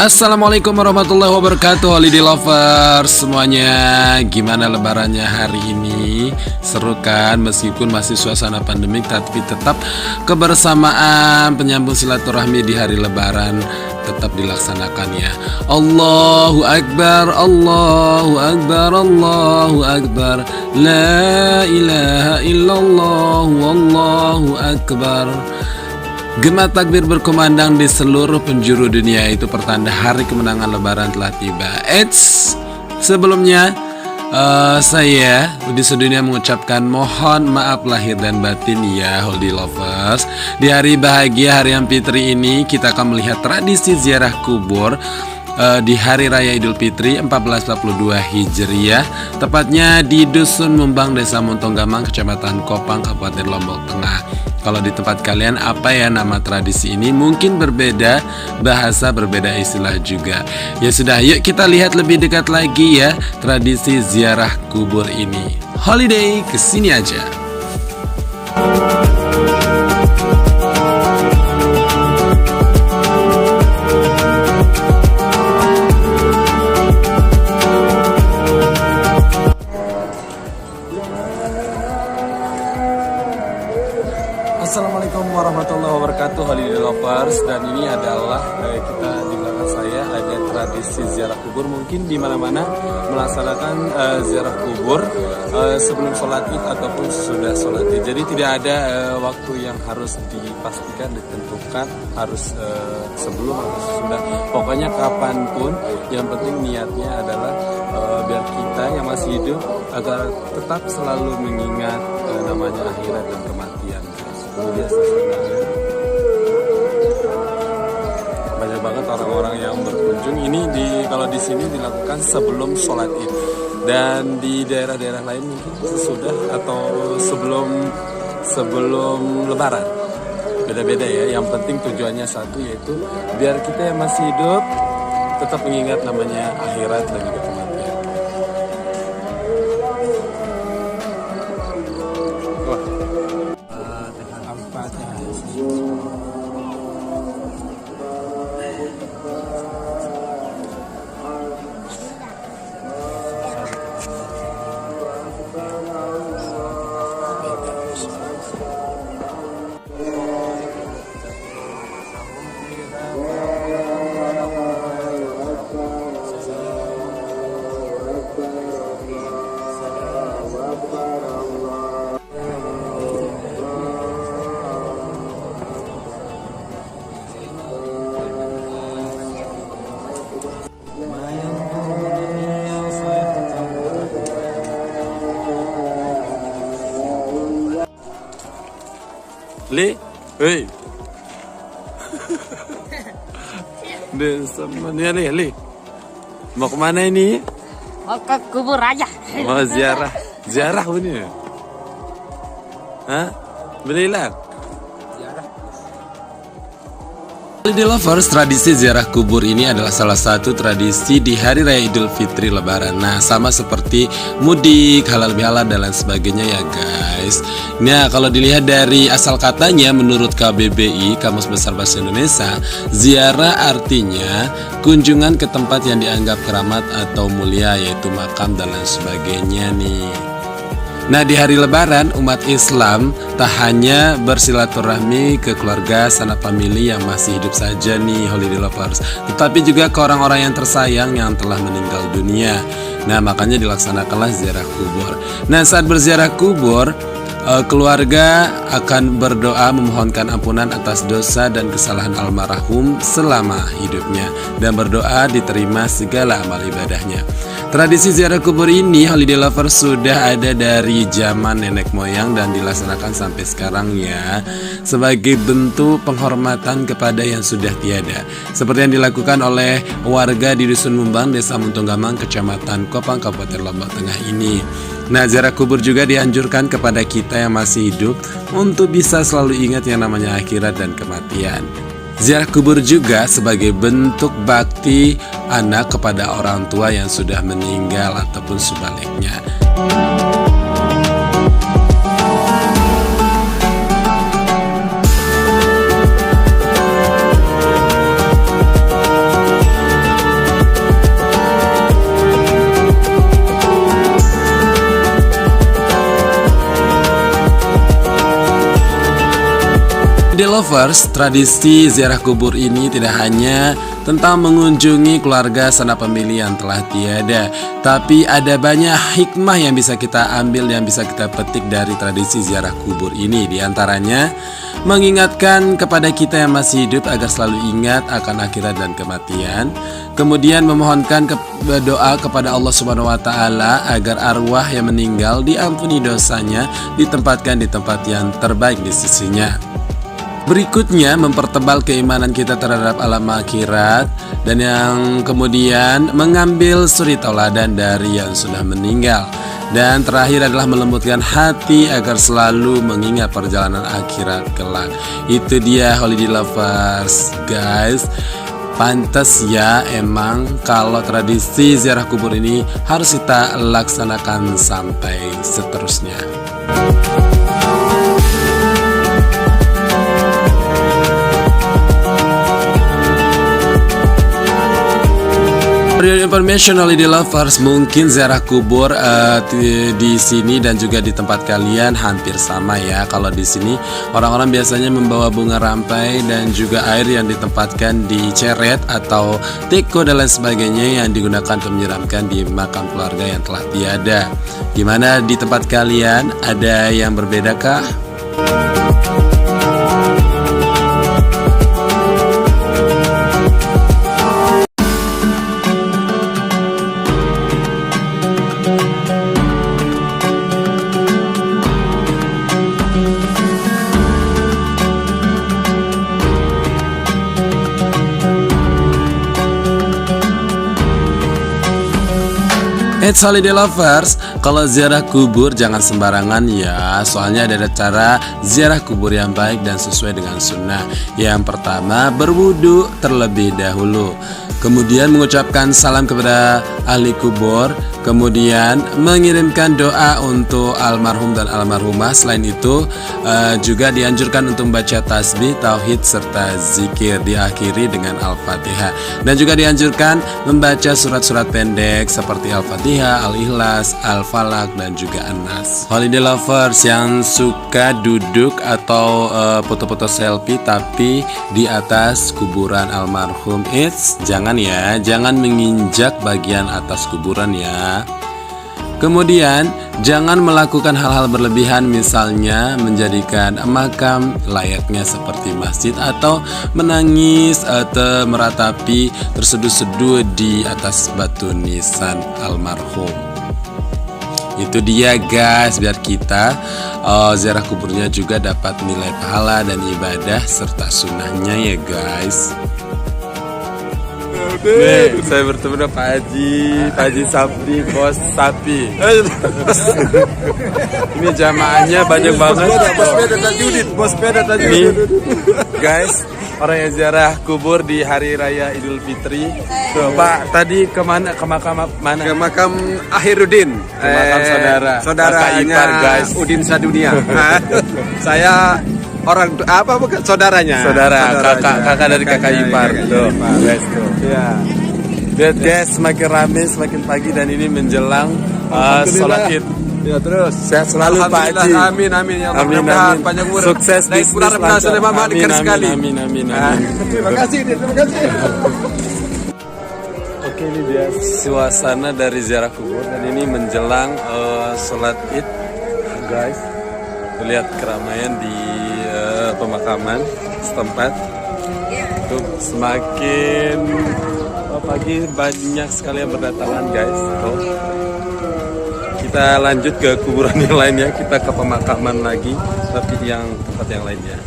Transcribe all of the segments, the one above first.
Assalamualaikum warahmatullahi wabarakatuh, holiday lovers semuanya. Gimana lebarannya hari ini? Seru kan? Meskipun masih suasana pandemik, tapi tetap kebersamaan penyambung silaturahmi di hari lebaran tetap dilaksanakan ya. Allahu Akbar, Allahu Akbar, Allahu Akbar, la ilaha illallah, wallahu Akbar. Gema takbir berkumandang di seluruh penjuru dunia, itu pertanda hari kemenangan lebaran telah tiba. Sebelumnya saya di sedunia mengucapkan mohon maaf lahir dan batin ya holiday lovers. Di hari bahagia hari Fitri ini kita akan melihat tradisi ziarah kubur di Hari Raya Idul Fitri 1442 Hijriah, tepatnya di Dusun Mumbang, Desa Montonggamang, Kecamatan Kopang, Kabupaten Lombok Tengah. Kalau di tempat kalian apa ya nama tradisi ini? Mungkin berbeda bahasa, berbeda istilah juga. Ya sudah, yuk kita lihat lebih dekat lagi ya tradisi ziarah kubur ini. Holiday kesini aja. Assalamualaikum warahmatullahi wabarakatuh, holiday lovers. Dan ini adalah kita di belakang saya ada tradisi ziarah kubur. Mungkin di mana-mana melaksanakan ziarah kubur sebelum sholat id ataupun sudah sholat id. Jadi tidak ada waktu yang harus dipastikan, ditentukan harus sebelum atau sudah. Pokoknya kapanpun, yang penting niatnya adalah biar kita yang masih hidup agar tetap selalu mengingat namanya akhirat dan kematian. Biasa banyak banget orang-orang yang berkunjung. Ini kalau di sini dilakukan sebelum sholat id, dan di daerah-daerah lain mungkin sesudah atau sebelum lebaran. Beda-beda ya. Yang penting tujuannya satu, yaitu biar kita yang masih hidup tetap mengingat namanya akhirat dan juga kematian. Le, hei, Le, mau kemana ini? Mau ke kubur aja. Mau ziarah ini? Hah? Belilah. Holiday lovers, tradisi ziarah kubur ini adalah salah satu tradisi di Hari Raya Idul Fitri Lebaran. Nah, sama seperti mudik, halal bihalal dan lain sebagainya ya guys. Nah, kalau dilihat dari asal katanya menurut KBBI, Kamus Besar Bahasa Indonesia, ziarah artinya kunjungan ke tempat yang dianggap keramat atau mulia, yaitu makam dan lain sebagainya nih. Nah, di hari lebaran umat Islam tak hanya bersilaturahmi ke keluarga sanak famili yang masih hidup saja nih holiday lovers, tetapi juga ke orang-orang yang tersayang yang telah meninggal dunia. Nah, makanya dilaksanakanlah ziarah kubur. Nah, saat berziarah kubur, keluarga akan berdoa memohonkan ampunan atas dosa dan kesalahan almarhum selama hidupnya, dan berdoa diterima segala amal ibadahnya. Tradisi ziarah kubur ini holiday lover sudah ada dari zaman nenek moyang dan dilaksanakan sampai sekarang ya, sebagai bentuk penghormatan kepada yang sudah tiada, seperti yang dilakukan oleh warga di Dusun Mumbang, Desa Montonggamang, Kecamatan Kopang, Kabupaten Lombok Tengah ini. Nah, ziarah kubur juga dianjurkan kepada kita yang masih hidup untuk bisa selalu ingat yang namanya akhirat dan kematian. Ziarah kubur juga sebagai bentuk bakti anak kepada orang tua yang sudah meninggal ataupun sebaliknya. Lovers, tradisi ziarah kubur ini tidak hanya tentang mengunjungi keluarga sanak pemilih yang telah tiada, tapi ada banyak hikmah yang bisa kita ambil, yang bisa kita petik dari tradisi ziarah kubur ini. Di antaranya mengingatkan kepada kita yang masih hidup agar selalu ingat akan akhirat dan kematian. Kemudian memohonkan doa kepada Allah Subhanahu wa taala agar arwah yang meninggal diampuni dosanya, ditempatkan di tempat yang terbaik di sisinya. Berikutnya mempertebal keimanan kita terhadap alam akhirat, dan yang kemudian mengambil suri tauladan dari yang sudah meninggal. Dan terakhir adalah melembutkan hati agar selalu mengingat perjalanan akhirat kelak. Itu dia Holiday Lovers, guys. Pantas ya emang kalau tradisi ziarah kubur ini harus kita laksanakan sampai seterusnya. For your information, Holiday Lovers, mungkin ziarah kubur di sini dan juga di tempat kalian hampir sama ya. Kalau di sini orang-orang biasanya membawa bunga rampai dan juga air yang ditempatkan di ceret atau teko dan lain sebagainya yang digunakan untuk menyiramkan di makam keluarga yang telah tiada. Gimana di tempat kalian? Ada yang berbedakah? It's Holiday Lovers, kalau ziarah kubur jangan sembarangan ya. Soalnya ada cara ziarah kubur yang baik dan sesuai dengan sunnah. Yang pertama, berwudu terlebih dahulu, kemudian mengucapkan salam kepada ahli kubur, kemudian mengirimkan doa untuk almarhum dan almarhumah. Selain itu juga dianjurkan untuk membaca tasbih, tauhid, serta zikir, diakhiri dengan Al-Fatihah. Dan juga dianjurkan membaca surat-surat pendek seperti Al-Fatihah, Al-Ikhlas, Al-Falaq, dan juga An-Nas. Holiday Lovers yang suka duduk atau foto-foto selfie tapi di atas kuburan almarhum, jangan ya, jangan menginjak bagian atas kuburan ya. Kemudian jangan melakukan hal-hal berlebihan, misalnya menjadikan makam layaknya seperti masjid atau menangis atau meratapi terseduh-seduh di atas batu nisan almarhum. Itu dia guys, biar kita ziarah kuburnya juga dapat nilai pahala dan ibadah serta sunnahnya ya guys. Nih, saya bertemu dengan Pak Haji Sapri, bos sapi. Ini jamaahnya banyak banget. Bos beda tajudin. Guys, orang yang ziarah kubur di hari raya Idul Fitri. Tuh, Pak, tadi kemana? Ke makam mana? Ke makam Akhirudin. Ke makam saudaranya ipar, guys. Udin Sadunia. Saya orang apa bukan saudaranya? Kakak dari kakak ipar. Tuh, guys tuh. Ya. Lihat guys, semakin ramai, semakin pagi, dan ini menjelang sholat Id. Ya terus. Sehat selalu Pak Haji. Amin ya Allah. Amin. Panjang umur. Sukses bisnis lancar. Amin. Terima kasih. Oke, ini dia suasana dari ziarah kubur, dan ini menjelang sholat Id, guys. Lihat keramaian di pemakaman setempat. Tuh, semakin pagi banyak sekali yang berdatangan guys. Tuh. Kita lanjut ke kuburan yang lainnya, kita ke pemakaman lagi, tapi yang tempat yang lainnya.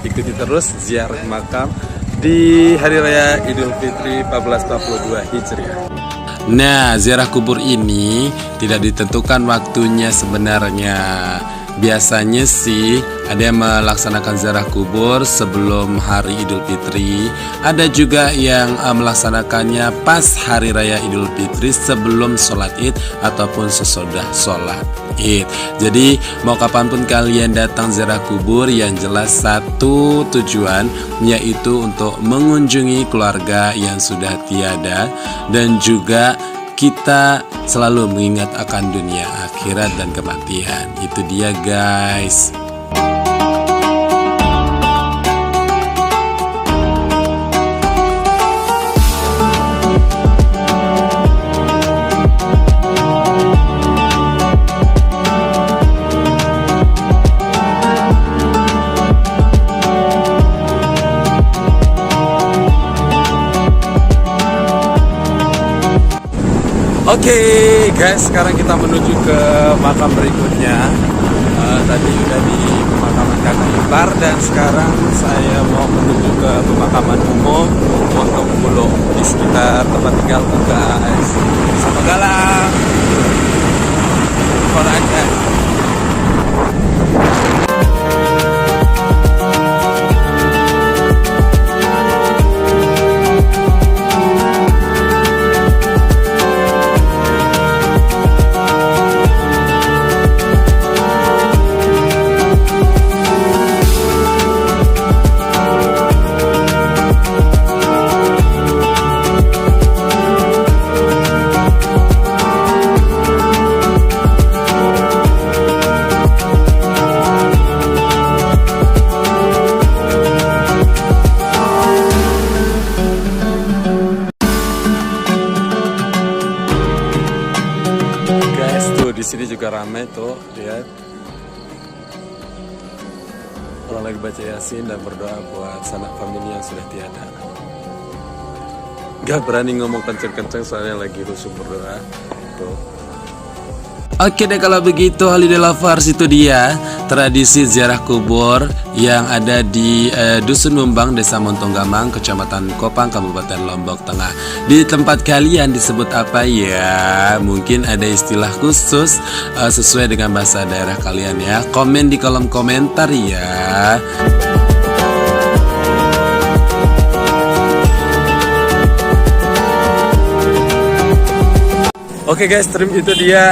Ikuti terus ziarah makam di Hari Raya Idul Fitri 1442 Hijriah. Nah, ziarah kubur ini tidak ditentukan waktunya sebenarnya. Biasanya sih ada yang melaksanakan ziarah kubur sebelum hari Idul Fitri, ada juga yang melaksanakannya pas hari raya Idul Fitri sebelum sholat Id ataupun sesudah sholat Id. Jadi mau kapanpun kalian datang ziarah kubur, yang jelas satu tujuan, yaitu untuk mengunjungi keluarga yang sudah tiada, dan juga kita selalu mengingat akan dunia akhirat dan kematian. Itu dia guys. Oke guys, sekarang kita menuju ke makam berikutnya. Tadi udah di pemakaman kakak ipar dan sekarang saya mau menuju ke pemakaman umum Pondok Bulo di sekitar tempat tinggal guys. Sama Galang. Korak guys. Di sini juga ramai tuh, lihat. Orang lagi baca Yasin dan berdoa buat sanak famili yang sudah tiada. Gak berani ngomong kenceng-kenceng soalnya lagi rusuh berdoa. Tuh. Oke deh kalau begitu Holiday Lovers, itu dia tradisi ziarah kubur yang ada di Dusun Mumbang, Desa Montonggamang, Kecamatan Kopang, Kabupaten Lombok Tengah. Di tempat kalian disebut apa ya? Mungkin ada istilah khusus sesuai dengan bahasa daerah kalian ya. Komen di kolom komentar ya. Oke guys, itu dia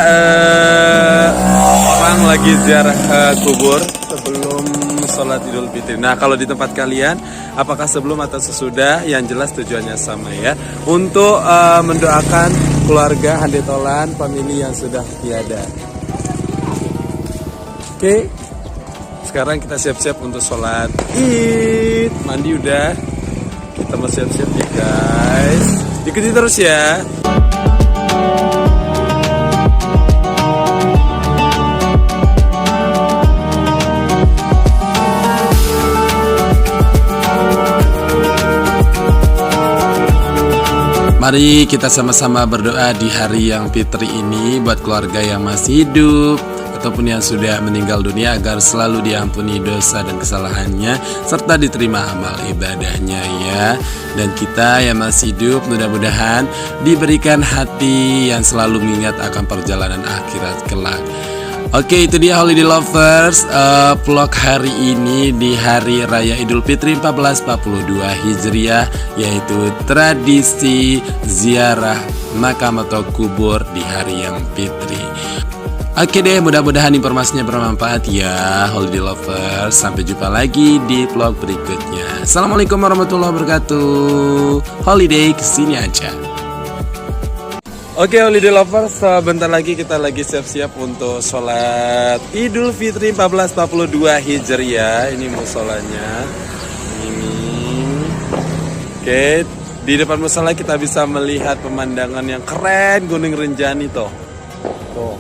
orang lagi ziarah kubur sebelum sholat Idul Fitri. Nah kalau di tempat kalian, apakah sebelum atau sesudah? Yang jelas tujuannya sama ya, untuk mendoakan keluarga handetolan, famili yang sudah tiada. Oke, sekarang kita siap-siap untuk sholat Id. Mandi udah, kita mau siap-siap ya guys. Ikuti terus ya. Mari kita sama-sama berdoa di hari yang fitri ini buat keluarga yang masih hidup ataupun yang sudah meninggal dunia agar selalu diampuni dosa dan kesalahannya serta diterima amal ibadahnya ya. Dan kita yang masih hidup mudah-mudahan diberikan hati yang selalu mengingat akan perjalanan akhirat kelak. Oke, itu dia Holiday Lovers, vlog hari ini di Hari Raya Idul Fitri 1442 Hijriah, yaitu tradisi ziarah makam atau kubur di hari yang fitri. Oke deh, mudah-mudahan informasinya bermanfaat ya Holiday Lovers. Sampai jumpa lagi di vlog berikutnya. Assalamualaikum warahmatullahi wabarakatuh. Holiday kesini aja. Oke Holiday Lovers, bentar lagi kita lagi siap-siap untuk sholat Idul Fitri 1442 Hijriah. Ini musolanya. Ini. Oke, di depan musola kita bisa melihat pemandangan yang keren Gunung Rinjani tuh. Tuh.